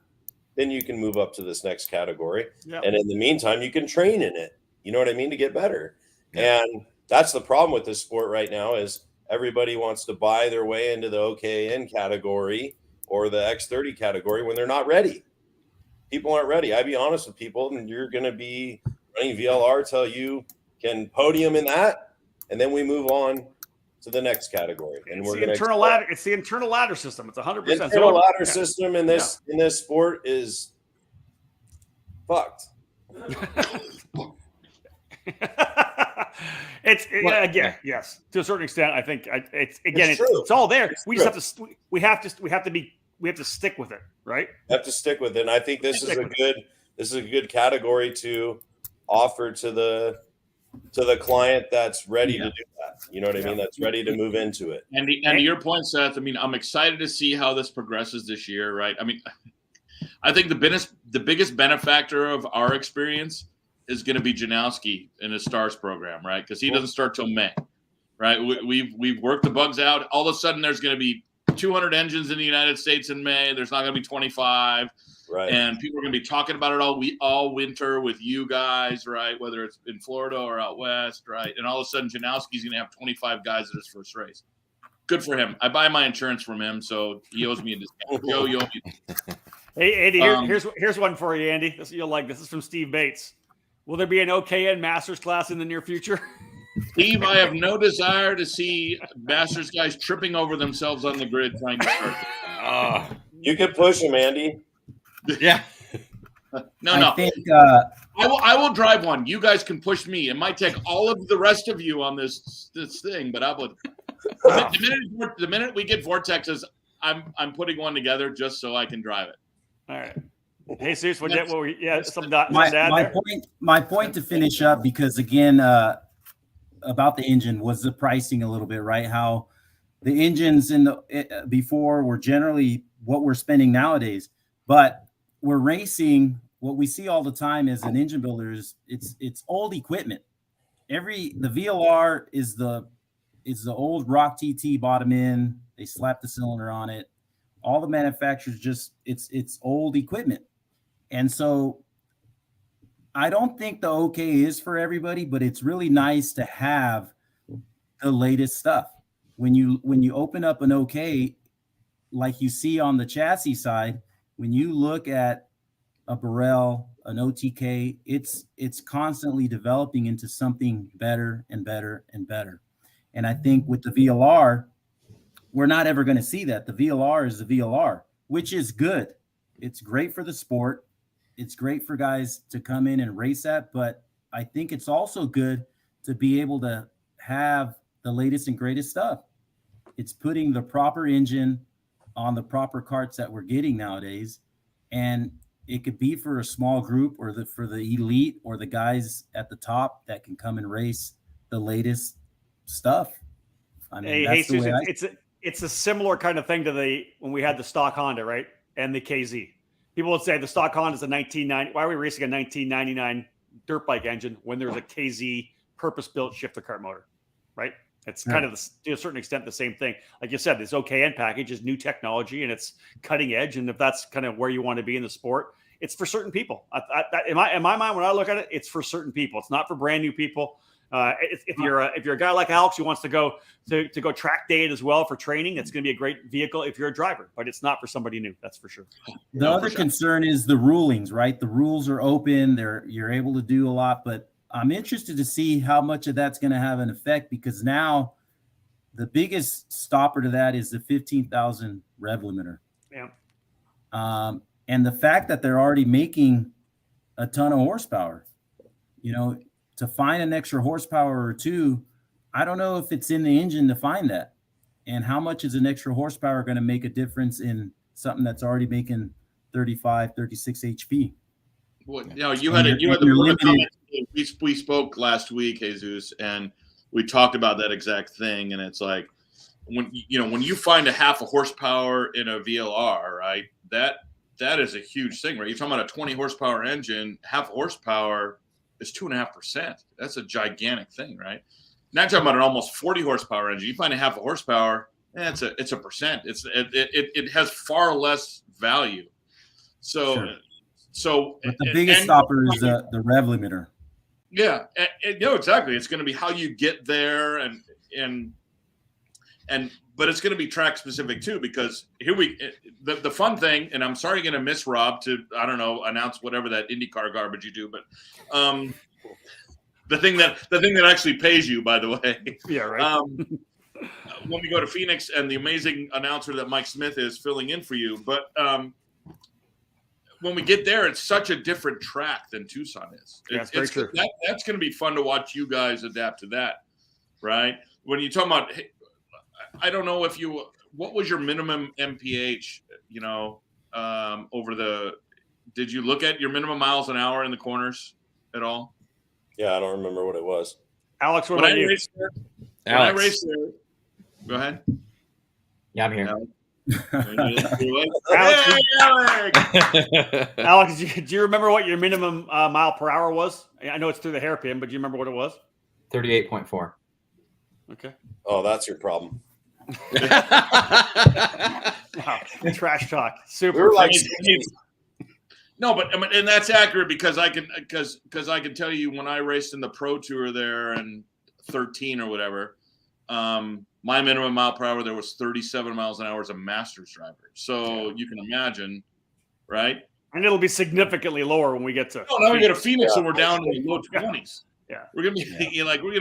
then you can move up to this next category. Yep. And in the meantime, you can train in it. You know what I mean? To get better. Yep. And that's the problem with this sport right now, is everybody wants to buy their way into the OKN category or the X30 category when they're not ready. People aren't ready. I'd be honest with people, and you're going to be running VLR till you can podium in that, and then we move on to the next category. And it's the internal ladder. It's the internal ladder system. It's 100%. The internal ladder system in this sport is fucked. Yes, to a certain extent. I think it's all there. We have to stick with it, right? Have to stick with it. And I think this is a good category to offer to the client that's ready to do that. You know what I mean? That's ready to move into it. And to your point, Seth, I mean, I'm excited to see how this progresses this year, right? I mean, I think the biggest benefactor of our experience is going to be Janowski in his STARS program, right? Because he doesn't start till May, right? We've worked the bugs out. All of a sudden, there's going to be 200 engines in the United States in May. There's not going to be 25. Right. And people are going to be talking about it all winter with you guys, right? Whether it's in Florida or out west, right? And all of a sudden, Janowski's going to have 25 guys at his first race. Good for him. I buy my insurance from him, so he owes me a discount. Joe, you owe me. Hey, Andy, here's one for you, Andy. You'll like this. This is from Steve Bates. Will there be an OKN Masters class in the near future? Steve, I have no desire to see Masters guys tripping over themselves on the grid trying to start. You can push him, Andy. Yeah. No. I think, I will drive one. You guys can push me. It might take all of the rest of you on this thing, but I will. The minute we get vortexes, I'm putting one together just so I can drive it. All right. Hey, Zeus, my point to finish up, because again, about the engine was the pricing a little bit, right? How the engines before were generally what we're spending nowadays, but we're racing. What we see all the time as an engine builder is it's old equipment. The VLR is the old Rock TT bottom end. They slap the cylinder on it. All the manufacturers it's old equipment. And so I don't think the OK is for everybody, but it's really nice to have the latest stuff. When you open up an OK, like you see on the chassis side, when you look at a Burrell, an OTK, it's constantly developing into something better and better and better. And I think with the VLR, we're not ever going to see that. The VLR is the VLR, which is good. It's great for the sport. It's great for guys to come in and race at, but I think it's also good to be able to have the latest and greatest stuff. It's putting the proper engine on the proper karts that we're getting nowadays. And it could be for a small group or for the elite or the guys at the top that can come and race the latest stuff. I mean, hey, Susan, it's a similar kind of thing to when we had the stock Honda, right? And the KZ. People would say the stock Honda is a 1990. Why are we racing a 1999 dirt bike engine when there's a KZ purpose-built shifter kart motor, right? It's kind of, to a certain extent, the same thing. Like you said, this OKN package is new technology and it's cutting edge. And if that's kind of where you want to be in the sport, it's for certain people. In my mind, when I look at it, it's for certain people. It's not for brand new people. If you're a guy like Alex who wants to go track day it as well for training, it's going to be a great vehicle if you're a driver, but it's not for somebody new. That's for sure. The other concern is the rulings, right? The rules are open. You're able to do a lot, but I'm interested to see how much of that's going to have an effect, because now the biggest stopper to that is the 15,000 rev limiter. Yeah. And the fact that they're already making a ton of horsepower, to find an extra horsepower or two, I don't know if it's in the engine to find that. And how much is an extra horsepower going to make a difference in something that's already making 35, 36 HP? Well, you had the comment. We spoke last week, Jesus, and we talked about that exact thing. And it's like when you find a half a horsepower in a VLR, right? That is a huge thing, right? You're talking about a 20 horsepower engine, half horsepower is 2.5%. That's a gigantic thing, right? Now you're talking about an almost 40 horsepower engine. You find a half a horsepower, it's a percent. It has far less value. So. Sure. But the biggest stopper is the rev limiter. Yeah, exactly. It's going to be how you get there, but it's going to be track specific too, because the fun thing, and I'm sorry, going to miss Rob to announce whatever that IndyCar garbage you do, but the thing that actually pays you, by the way. Yeah, right. When we go to Phoenix, and the amazing announcer that Mike Smith is filling in for you, but. When we get there, it's such a different track than Tucson is. That's going to be fun to watch you guys adapt to that, right? When you talk about, I don't know what was your minimum MPH, did you look at your minimum miles an hour in the corners at all? Yeah, I don't remember what it was. Alex, what When I about you? raced there, Alex. Go ahead. Yeah, I'm here. Alex. Alex, do you remember what your minimum mile per hour was? I know it's through the hairpin, but do you remember what it was? 38.4. Okay. Oh, that's your problem. Wow. Trash talk. Super. We were like, no, but I mean, and that's accurate because I can tell you when I raced in the Pro Tour there in 13 or whatever, my minimum mile per hour there was 37 miles an hour as a Masters driver. So you can imagine, right? And it'll be significantly lower when we get to. Oh, now we go to Phoenix and we're down in the low 20s. Yeah, we're gonna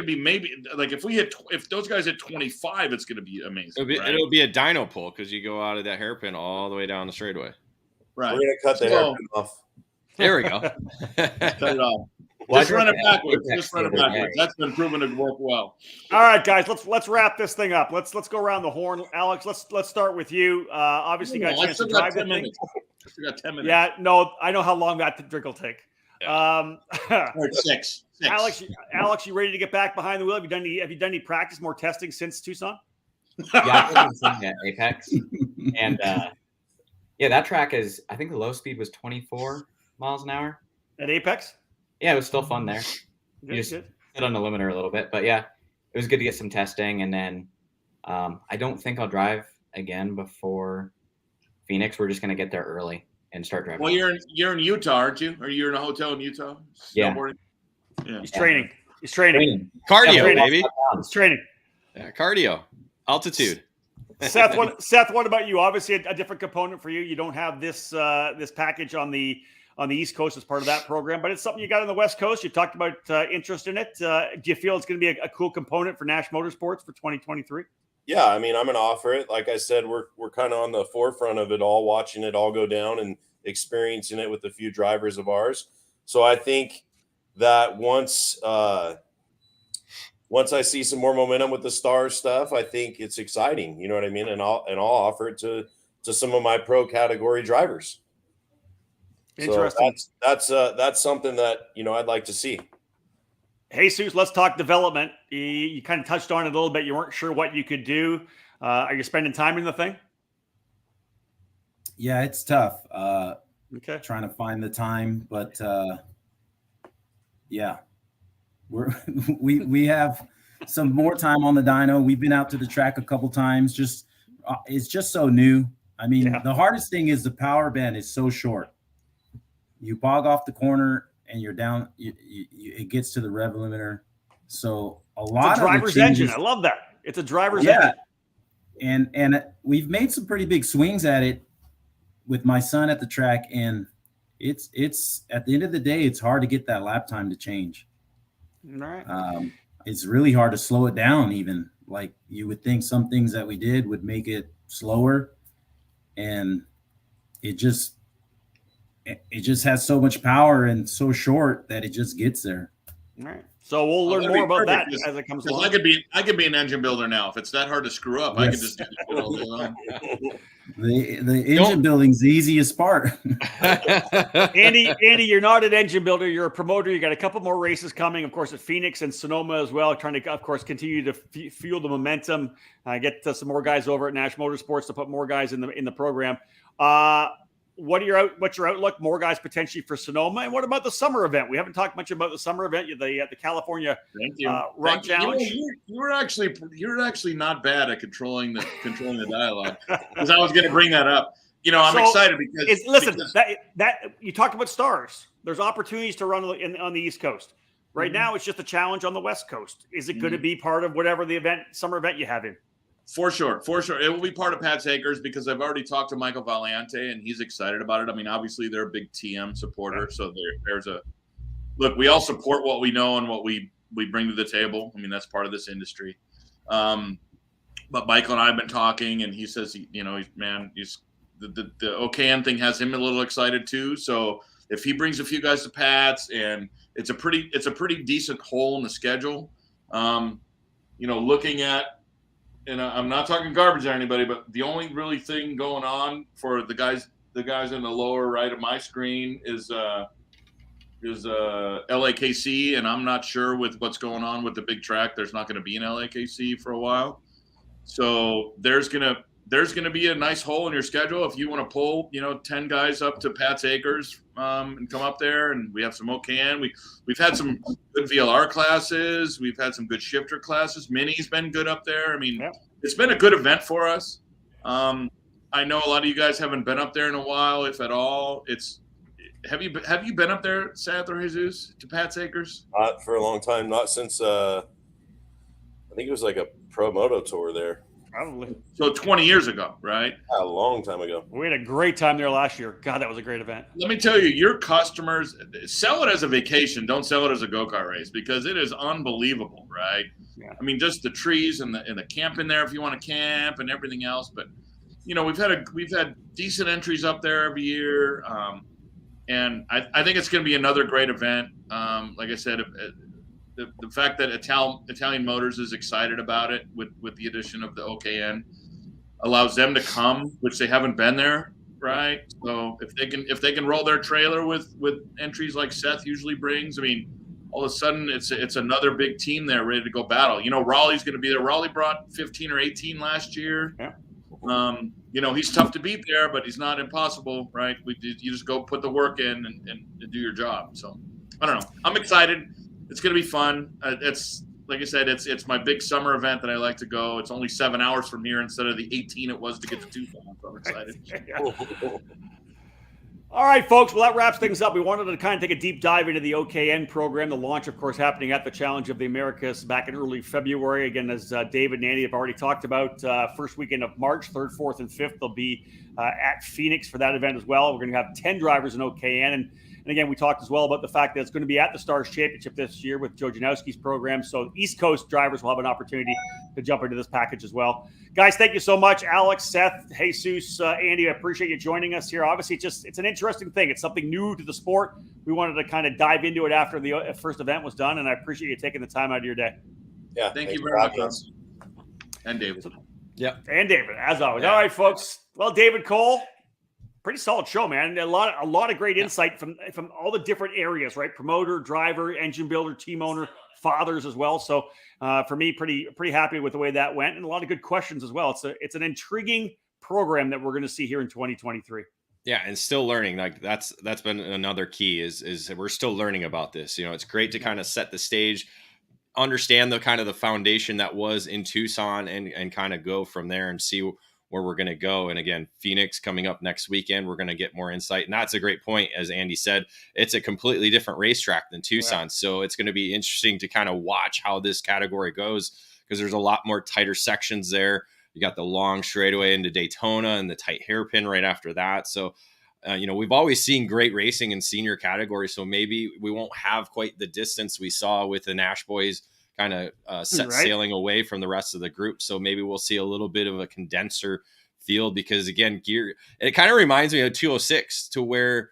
be maybe like if those guys hit 25, it's gonna be amazing. It'll be a dyno pull because you go out of that hairpin all the way down the straightaway. Right. We're gonna cut the hairpin off. There we go. Cut it off. Just run it backwards. That's been proven to work well. All right, guys, let's wrap this thing up. Let's go around the horn. Alex, let's start with you. Obviously, you got a chance to drive the thing. I still got 10 minutes. Yeah, no, I know how long that drink will take. Or six. Alex, you ready to get back behind the wheel? Have you done any practice, more testing since Tucson? Yeah, I've been sitting at Apex, and yeah, that track is. I think the low speed was 24 miles an hour at Apex. Yeah, it was still fun there. Good, you just sit on the limiter a little bit, but yeah, it was good to get some testing. And then I don't think I'll drive again before Phoenix. We're just gonna get there early and start driving. Well, you're in Utah, aren't you? Or you're in a hotel in Utah? Yeah. Yeah. He's training. Cardio, baby. He's training. Yeah, cardio. Altitude. Seth, what about you? Obviously, a different component for you. You don't have this package on the East Coast as part of that program, but it's something you got on the West Coast. You talked about interest in it. Do you feel it's going to be a cool component for Nash Motorsportz for 2023? Yeah, I mean, I'm going to offer it. Like I said, we're kind of on the forefront of it all, watching it all go down and experiencing it with a few drivers of ours. So I think that once I see some more momentum with the Stars stuff, I think it's exciting. You know what I mean? And I'll offer it to some of my pro category drivers. Interesting. So that's something that I'd like to see. Jesus, let's talk development. You kind of touched on it a little bit. You weren't sure what you could do. Are you spending time in the thing? Yeah, it's tough. Okay. Trying to find the time, but yeah, we have some more time on the dyno. We've been out to the track a couple times. It's just so new. I mean, The hardest thing is the power band is so short. You bog off the corner and you're down. It gets to the rev limiter. So a lot of driver's engine. I love that. It's a driver's engine. And we've made some pretty big swings at it with my son at the track, and it's at the end of the day, it's hard to get that lap time to change. All right. It's really hard to slow it down. Even like you would think some things that we did would make it slower, and it just has so much power and so short that it just gets there. All right. So we'll learn more about that as it comes along. I could be an engine builder now. If it's that hard to screw up, I could just do it all day long. The engine building's the easiest part. Andy, you're not an engine builder. You're a promoter. You got a couple more races coming, of course, at Phoenix and Sonoma as well. Trying to, of course, continue to fuel the momentum. Get some more guys over at Nash Motorsportz to put more guys in the program. What's your outlook? More guys potentially for Sonoma, and what about the summer event? We haven't talked much about the summer event. The California Rock Challenge. You're actually not bad at controlling the dialogue, because I was going to bring that up. I'm excited because that you talked about Stars. There's opportunities to run on the East Coast. Right now, it's just a challenge on the West Coast. Is it going to be part of whatever the summer event you have in? For sure. It will be part of Pat's Acres, because I've already talked to Michael Valiante and he's excited about it. I mean, obviously they're a big TM supporter. So there's look, we all support what we know and what we bring to the table. I mean, that's part of this industry. But Michael and I have been talking, and he says, the OKN thing has him a little excited too. So if he brings a few guys to Pat's, and it's a pretty decent hole in the schedule, looking at, and I'm not talking garbage or anybody, but the only really thing going on for the guys in the lower right of my screen is is LAKC, and I'm not sure with what's going on with the big track. There's not going to be an LAKC for a while, so there's gonna be a nice hole in your schedule if you want to pull 10 guys up to Pat's Acres and come up there. And we have some OKN. We've had some good VLR classes. We've had some good shifter classes. Mini's been good up there. I mean, It's been a good event for us. I know a lot of you guys haven't been up there in a while, if at all. Have you been up there, Seth or Jesus, to Pat's Acres? Not for a long time. Not since I think it was like a Pro Moto tour there. Probably. So 20 years ago, right? A long time ago. We had a great time there last year. God, that was a great event. Let me tell you, your customers, sell it as a vacation. Don't sell it as a go-kart race, because it is unbelievable, right? Yeah. I mean, just the trees and the camp in there if you want to camp and everything else. But we've had decent entries up there every year, and I think it's going to be another great event. Like I said, the fact that Italian Motors is excited about it with the addition of the OKN allows them to come, which they haven't been there, right? So if they can roll their trailer with entries like Seth usually brings, I mean, all of a sudden it's another big team there ready to go battle. Raleigh's going to be there. Raleigh brought 15 or 18 last year. Yeah. He's tough to beat there, but he's not impossible, right? You just go put the work in and do your job. So I don't know. I'm excited. It's going to be fun. It's like I said, it's my big summer event that I like to go. It's only 7 hours from here instead of the 18 it was to get to Tucson. So I'm excited. All right, folks. Well, that wraps things up. We wanted to kind of take a deep dive into the OKN program. The launch, of course, happening at the Challenge of the Americas back in early February. Again, as David and Andy have already talked about, first weekend of March, 3rd, 4th, and 5th, they'll be at Phoenix for that event as well. We're going to have 10 drivers in OKN. And again, we talked as well about the fact that it's going to be at the Stars Championship this year with Joe Janowski's program. So East Coast drivers will have an opportunity to jump into this package as well. Guys, thank you so much. Alex, Seth, Jesus, Andy, I appreciate you joining us here. Obviously, it's an interesting thing. It's something new to the sport. We wanted to kind of dive into it after the first event was done, and I appreciate you taking the time out of your day. Yeah, thank you very much. And David. Yeah. And David, as always. Yeah. All right, folks. Well, David Cole, pretty solid show, man. A lot of great insight from all the different areas, right? Promoter, driver, engine builder, team owner, fathers as well. So for me, pretty happy with the way that went, and a lot of good questions as well. It's an intriguing program that we're going to see here in 2023. Yeah, and still learning. Like that's been another key is we're still learning about this. It's great to kind of set the stage, understand the kind of the foundation that was in Tucson, and kind of go from there and see where we're going to go. And again, Phoenix coming up next weekend, we're going to get more insight. And that's a great point. As Andy said, it's a completely different racetrack than Tucson. Yeah. So it's going to be interesting to kind of watch how this category goes, because there's a lot more tighter sections there. You got the long straightaway into Daytona and the tight hairpin right after that. So, we've always seen great racing in senior category. So maybe we won't have quite the distance we saw with the Nash boys kind of set sailing away from the rest of the group. So maybe we'll see a little bit of a condenser field, because again, gear, it kind of reminds me of 206, to where,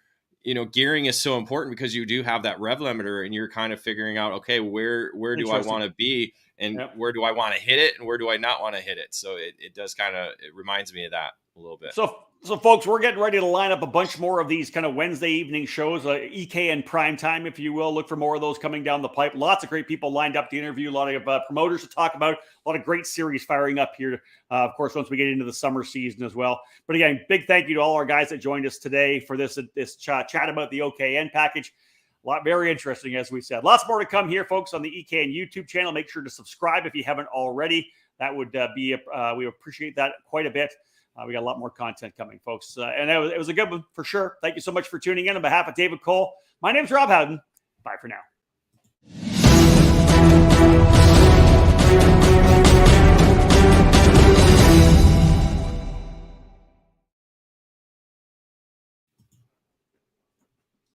gearing is so important, because you do have that rev limiter and you're kind of figuring out, okay, where do I want to be, and where do I want to hit it, and where do I not want to hit it? So it does it reminds me of that a little bit. So folks, we're getting ready to line up a bunch more of these kind of Wednesday evening shows, EKN prime time, if you will. Look for more of those coming down the pipe. Lots of great people lined up to interview, a lot of promoters to talk about, a lot of great series firing up here, of course, once we get into the summer season as well. But again, big thank you to all our guys that joined us today for this chat about the OKN package. A lot, very interesting, as we said. Lots more to come here, folks, on the EKN YouTube channel. Make sure to subscribe if you haven't already. That would we appreciate that quite a bit. We got a lot more content coming, folks. And it was a good one for sure. Thank you so much for tuning in. On behalf of David Cole, my name's Rob Howden. Bye for now.